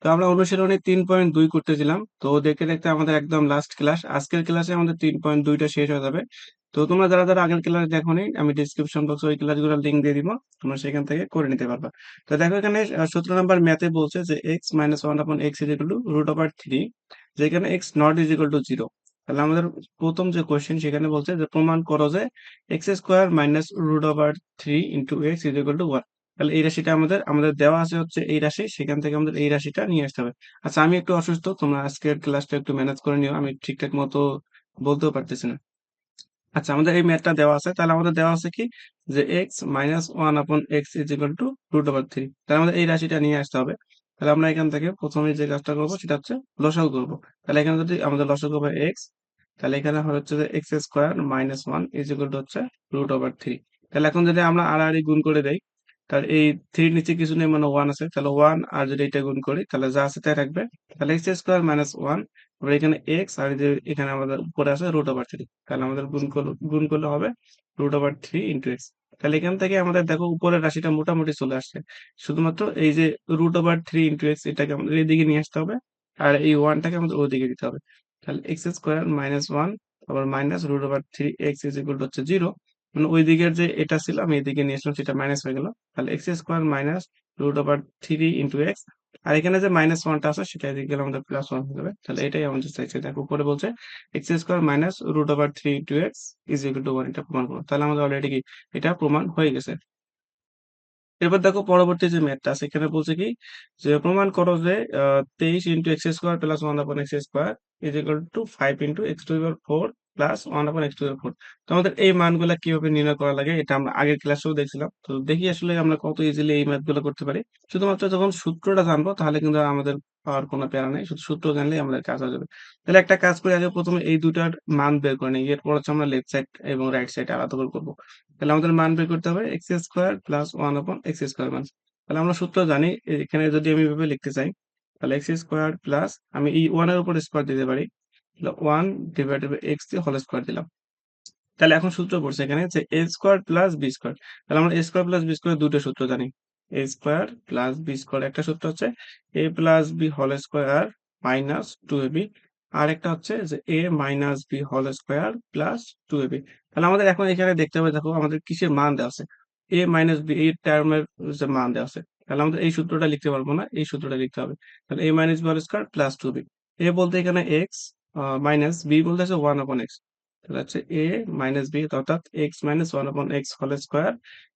তো আমরা অনুশীলনী ৩.২ করতেছিলাম। তো দেখতে, দেখতে আমাদের একদম লাস্ট ক্লাস। আজকের ক্লাসে আমাদের ৩.২ টা শেষ হয়ে যাবে। তো তোমরা যারা আগের ক্লাস দেখোনি, আমি ডেসক্রিপশন বক্সে ওই ক্লাসগুলোর লিংক দিয়ে দিব। তোমরা সেখান থেকে করে নিতে পারবা। তো দেখো এখানে ১৭ নাম্বার ম্যাথে বলছে যে x - 1 upon x is equal to √3, যেখানে x not is equal to 0। তাহলে আমাদের প্রথম যে কোয়েশ্চেন সেখানে বলছে যে প্রমাণ করো যে x² minus √3 into x is equal to 1। তাহলে এই রাশিটা আমাদের দেওয়া আছে হচ্ছে এই রাশি, সেখান থেকে আমাদের এই রাশিটা নিয়ে আসতে হবে। আচ্ছা, আমি একটু অসুস্থ, তোমরা আজকের ক্লাসটা একটু ম্যানেজ করে নিও, আমি ঠিকঠাক মতো বলতেও পারতেছি না। আচ্ছা, আমাদের এই ম্যাথটা দেওয়া আছে, তাহলে আমাদের দেওয়া আছে কি যে x - 1 upon x is equal to √3। তাহলে আমাদের এই রাশিটা নিয়ে আসতে হবে। তাহলে আমরা এখান থেকে প্রথমে যে কাজটা করবো সেটা হচ্ছে লসাগু করবো। তাহলে এখানে যদি আমাদের লসাগু হবে x, তাহলে এখানে হচ্ছে যে x² - 1 is equal to হচ্ছে √3। তাহলে এখন যদি আমরা আড়াআড়ি গুণ করে দেই, তাহলে এই 3 নিচে কিছু নেই, মানে 1 আছে, তাহলে 1 আর যদি এটা গুণ করি তাহলে যা আছে তাই রাখবে। তাহলে x² - 1, আবার এখানে x, আর এই যে এখানে আমাদের উপরে আছে √3। তাহলে আমাদের গুণ করলে হবে √3 into x। তাহলে এখান থেকে আমাদের দেখো উপরের রাশিটা মোটামুটি চলে আসছে। শুধুমাত্র এই যে √3 into x এটাকে আমাদের এদিকে নিয়ে আসতে হবে, আর এই 1টাকে আমাদের ওদিকে দিতে হবে। তাহলে x² - 1 আবার minus √3 x is equal to হচ্ছে 0। মানে ওই দিকের যে এটা ছিল আমি এদিকে নিয়ে আসলাম, সেটা মাইনাস হয়ে গেল। তাহলে x² মাইনাস √3 into x, আর এখানে যে মাইনাস ওয়ানটা আছে সেটা এদিকে গেলে আমাদের প্লাস ওয়ান হয়ে যাবে। তাহলে এটাই আমাদের চাইছে। দেখো উপরে বলছে x² minus √3 into x is equal to 1, এটা প্রমাণ করো। তাহলে আমাদের অলরেডি কি এটা প্রমাণ হয়ে গেছে। এরপর দেখো পরবর্তী যে ম্যাথটা আছে, এখানে বলছে কি যে প্রমাণ করো যে 23 into x² plus 1 upon x² is equal two 5 into x⁴ plus 1 upon x⁴। তো আমাদের এই মানগুলা কিভাবে নির্ণয় করা লাগে এটা আমরা আগের ক্লাসেও দেখছিলাম। তো দেখি আসলে আমরা কত ইজিলি এই ম্যাথগুলো করতে পারি। শুধুমাত্র যখন সূত্রটা জানবো তাহলে কিন্তু আমাদের আর কোনো প্যারা নেই, শুধু সূত্র জানলেই আমাদের কাজ হয়ে যাবে। তাহলে একটা কাজ করি, আগে প্রথমে এই দুটার মান বের করে নিই, এরপর হচ্ছে আমরা লেফট সাইড এবং রাইট সাইড আলাদা করে করবো। তাহলে আমাদের মান বের করতে হবে x² প্লাস 1 upon x² মান। তাহলে আমরা সূত্র জানি, এখানে যদি আমি এভাবে লিখতে চাই, তাহলে x² প্লাস আমি এই 1 এর উপর স্কয়ার দিতে পারি, তাহলে 1 ডিভাইডেড বাই x দিয়ে হোল স্কয়ার দিলাম। তাহলে এখন সূত্র পড়ছে এখানে যে a square plus b square. তাহলে আমরা a square plus b square দুটো সূত্র জানি। a square plus b square একটা সূত্র হচ্ছে a plus b whole square minus 2ab, আর একটা হচ্ছে যে a minus b whole square plus 2ab। তাহলে আমাদের এখন এখানে দেখতে হবে, দেখো আমাদের কিসের মান দেওয়া আছে, a মাইনাস b এই টার্মের যে মান দেওয়া আছে। তাহলে আমাদের এই সূত্রটা লিখতে পারবো না, এই সূত্রটা লিখতে হবে। তাহলে a minus b whole square plus 2b, a বলতে এখানে x, মাইনাস b বলতে আছে 1 upon x। তাহলে হচ্ছে a মাইনাস b অর্থাৎ x minus 1 upon x whole square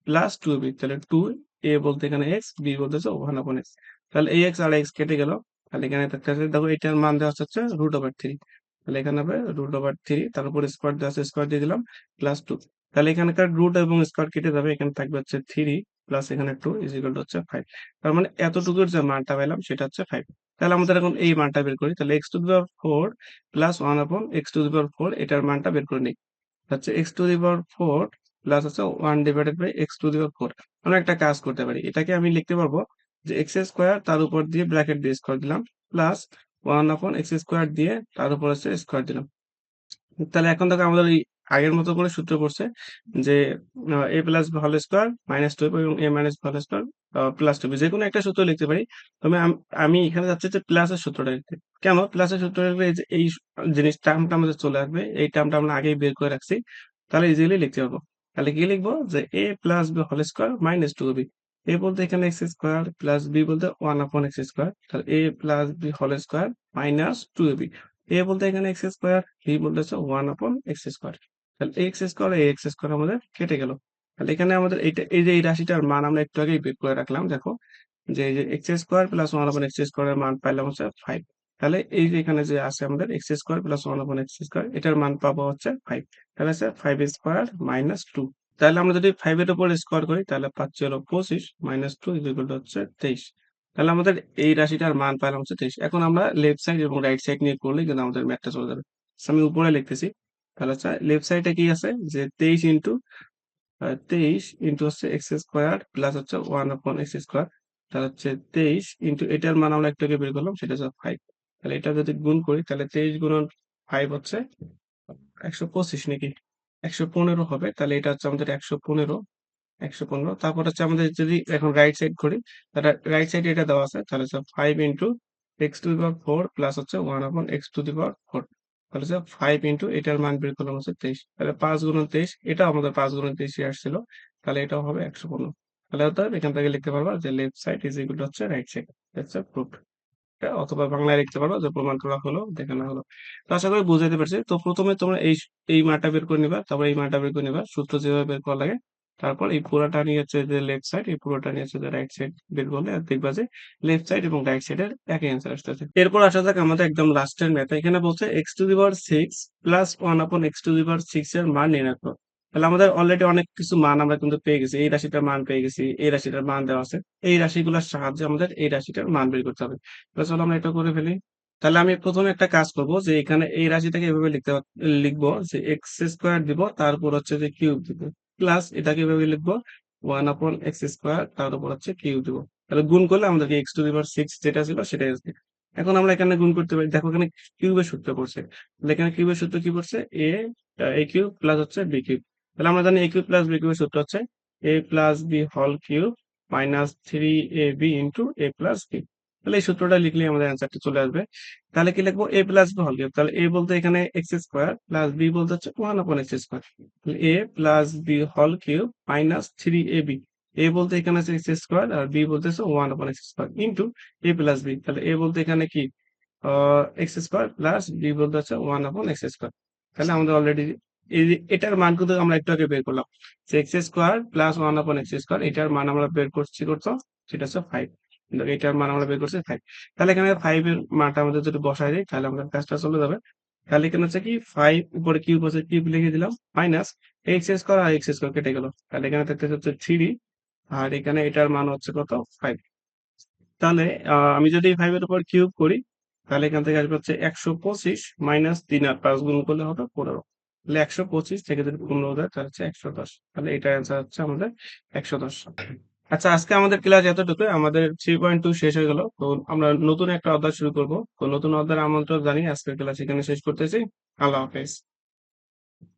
plus 2b। তাহলে 2, a বলতে এখানে x, b বলতেছে 1 upon x। তাহলে এই x আর x কেটে গেল। তাহলে এখানে থাকতেছে, দেখো এটার মান দেওয়া হচ্ছে √3। তাহলে এখানে হবে √3, তার উপর স্কয়ার দেওয়া আছে, স্কয়ার দিয়ে দিলাম প্লাস 2। তাহলে এখানকার রুট এবং স্কয়ার কেটে যাবে, এখানে থাকবে হচ্ছে 3 প্লাস এখানে 2 ইজ ইকুয়াল টু হচ্ছে 5। তার মানে এতটুকুর যে মানটা পেলাম সেটা হচ্ছে 5। তাহলে আমাদের এখন এই মানটা বের করি, তাহলে x⁴ প্লাস 1 upon x⁴ এটার মানটা বের করে নিই। হচ্ছে x⁴ প্লাস হচ্ছে 1 ডিভাইডেড বাই x⁴। আমরা একটা কাজ করতে পারি, এটাকে আমি লিখতে পারবো যে x² তার উপর দিয়ে ব্র্যাকেট দিয়ে স্কয়ার দিলাম, প্লাস 1 upon x² দিয়ে তার উপর হচ্ছে স্কয়ার দিলাম। তাহলে এখন দেখো আমাদের ওই আগের মতো করে সূত্র পড়ছে যে a plus b whole square minus 2 এবং a minus b whole square plus 2b, যেকোনো একটা সূত্র লিখতে পারি। তবে আমি এখানে যাচ্ছি যে প্লাসের সূত্রটা লিখতে। কেন প্লাসের সূত্র লিখলে এই যে এই জিনিস টার্মটা আমাদের চলে আসবে, এই টার্মটা আমরা আগেই বের করে রাখছি, তাহলে ইজিলি লিখতে পারবো। তাহলে কি লিখবো যে a plus b whole square minus 2b, a বলতে এখানে x² প্লাস b বলতে 1 upon x², তাহলে a plus b whole square minus 2ab, a বলতে এখানে x², b বলতেছে 1 upon x²। তাহলে x² আমাদের কেটে গেল। তাহলে এখানে আমাদের এইটা এই যে এই রাশিটার মান আমরা একটু আগেই বের করে রাখলাম, দেখো যে এই যে x² প্লাস 1 upon x² এর মান পাইলাম হচ্ছে 5। তাহলে এই যে এখানে যে আছে আমাদের x² প্লাস 1 upon x², এটার মান পাবো হচ্ছে 5। তাহলে হচ্ছে 5² মাইনাস 2। তাহলে আমরা যদি 5 এর উপর স্কোয়ার করি তাহলে পাচ্ছি হলো 25 মাইনাস 2 ইজ ইকুয়াল টু হচ্ছে 23। তাহলে আমাদের এই রাশিটার মান পেলাম হচ্ছে 23। এখন আমরা লেফট সাইড এবং রাইট সাইড নিয়ে করলে কিন্তু আমাদের ম্যাথটা চলে যাবে। So, আমি উপরে লিখতেছি, তাহলে হচ্ছে লেফট সাইডে কি আছে যে 23 ইন্টু হচ্ছে x² প্লাস হচ্ছে 1 upon x²। তাহলে হচ্ছে 23 ইন্টু এটার মান আমরা একটু আগে বের করলাম, সেটা হচ্ছে 5। তাহলে এটা যদি গুণ করি তাহলে 23 গুণন 5 হচ্ছে 125 নাকি 115 হবে। তাহলে এটা হচ্ছে আমাদের 115। তারপর হচ্ছে আমাদের যদি এখন রাইট সাইড করি, তাহলে রাইট সাইডে এটা দেওয়া আছে, তাহলে হচ্ছে 5 into x to the power 4 plus হচ্ছে 1 upon এক্স টু দি পাওয়ার 4, তাহলে হচ্ছে 5 ইনটু এটার মান বের করলাম হচ্ছে 23, তাহলে 5 গুণন 23, এটা আমাদের 5 গুণন 23 আসছিল, তাহলে এটাও হবে 115। তাহলে অতএব এখান থেকে লিখতে পারবা যে left side is equal to হচ্ছে right side. That's a proof. অথবা বাংলায় লিখতে পারো যে প্রমাণ করা হলো, দেখানো হলো। তো আশা করি বুঝাতে পারছি। তো প্রথমে তোমরা এই মানটা বের করে নিবা, তারপর এই মানটা বের করে নিবা, সূত্র যেভাবে বের করা লাগে। তারপর এই পুরোটা নিয়ে হচ্ছে যে লেফট সাইড, এই পুরোটা নিয়ে হচ্ছে যে রাইট সাইড বের করলে আর দেখবা যে লেফট সাইড এবং রাইট সাইডের একই অ্যান্সার আসতেছে। এরপর আসা যাক আমাদের একদম লাস্টের ম্যাথ। এখানে বলছে x to the power 6 plus 1 upon x to the পাওয়ার 6 এর মান নির্ণয় করো। তাহলে আমাদের অলরেডি অনেক কিছু মান আমরা কিন্তু পেয়ে গেছি। এই রাশিটার মান পেয়ে গেছি, এই রাশিটার মান দেওয়া আছে। এই রাশিগুলোর সাহায্যে আমাদের এই রাশিটার মান বের করতে হবে। তো চলো আমরা এটা করে ফেলি। তাহলে আমি প্রথমে একটা কাজ করব যে এখানে এই রাশিটাকে এভাবে লিখবো যে এক্স স্কোয়ার দিব, তারপর হচ্ছে যে কিউব দিব, প্লাস এটাকে এভাবে লিখবো 1 আপন এক্স স্কোয়ার, তার উপর হচ্ছে কিউব দিব। তাহলে গুণ করলে আমাদেরকে এক্স টু দি পাওয়ার 6 যেটা ছিল সেটাই আসবে। এখন আমরা এখানে গুণ করতে পারি, দেখো এখানে কিউবের সূত্র পড়ছে। তাহলে এখানে কিউবের সূত্র কি পড়ছে, এ কিউব প্লাস হচ্ছে বি কিউব। তাহলে আমরা জানি এ কিউব প্লাস বি কিউবের সূত্র হচ্ছে A plus B whole cube minus 3ab into A plus B. তাহলে এই সূত্রটা লিখলে আমাদের অ্যান্সারটা চলে আসবে। তাহলে কি লিখবো, এ প্লাস বি হোল কিউব। তাহলে এ বলতে এখানে এক্স স্কোয়ার প্লাস বি বলতে হচ্ছে 1 upon x square. A plus B whole cube minus 3ab। A বলতে এখানে আছে এক্স স্কোয়ার আর বি বলতে হচ্ছে 1 upon x square into A plus B. তাহলে এ বলতে এখানে কি এক্স স্কোয়ার প্লাস বি বলতে হচ্ছে 1 আপন এক্স স্কোয়ার। তাহলে আমাদের অলরেডি এটার মান কিন্তু আমরা একটু আগে বের করলাম যে x square plus 1 upon x square, এটার মান আমরা বের করছি সেটা হচ্ছে 5, কিন্তু এটার মান আমরা বের করছি 5। তাহলে এখানে 5 এর মানটা আমাদের যদি বসাই দিই তাহলে আমাদের কাজটা চলে যাবে। তাহলে এখানে হচ্ছে কি 5 উপরে কিউব আছে, কিউব লিখে দিলাম, মাইনাস এক্স স্কোয়ার আর এক্স স্কোয়ার কেটে গেল। তাহলে এখানে থাকতে হচ্ছে 3, আর এখানে এটার মান হচ্ছে কত, 5। তাহলে আমি যদি 5 এর উপর কিউব করি তাহলে এখান থেকে আসবে হচ্ছে 125 মাইনাস 3 আর 5 গুণ করলে হবে 15। তাহলে 125 থেকে যদি 15 দেয় তাহলে হচ্ছে 110। তাহলে এটার অ্যান্সার হচ্ছে আমাদের 110। আচ্ছা, আজকে আমাদের ক্লাস এতটুকু, আমাদের 3.2 শেষ হয়ে গেল। তো আমরা নতুন একটা অধ্যায় শুরু করব। তো নতুন অধ্যায়ের আমন্ত্রণ জানিয়ে আজকের ক্লাস এখানে শেষ করতেছি। আল্লাহ হাফেজ।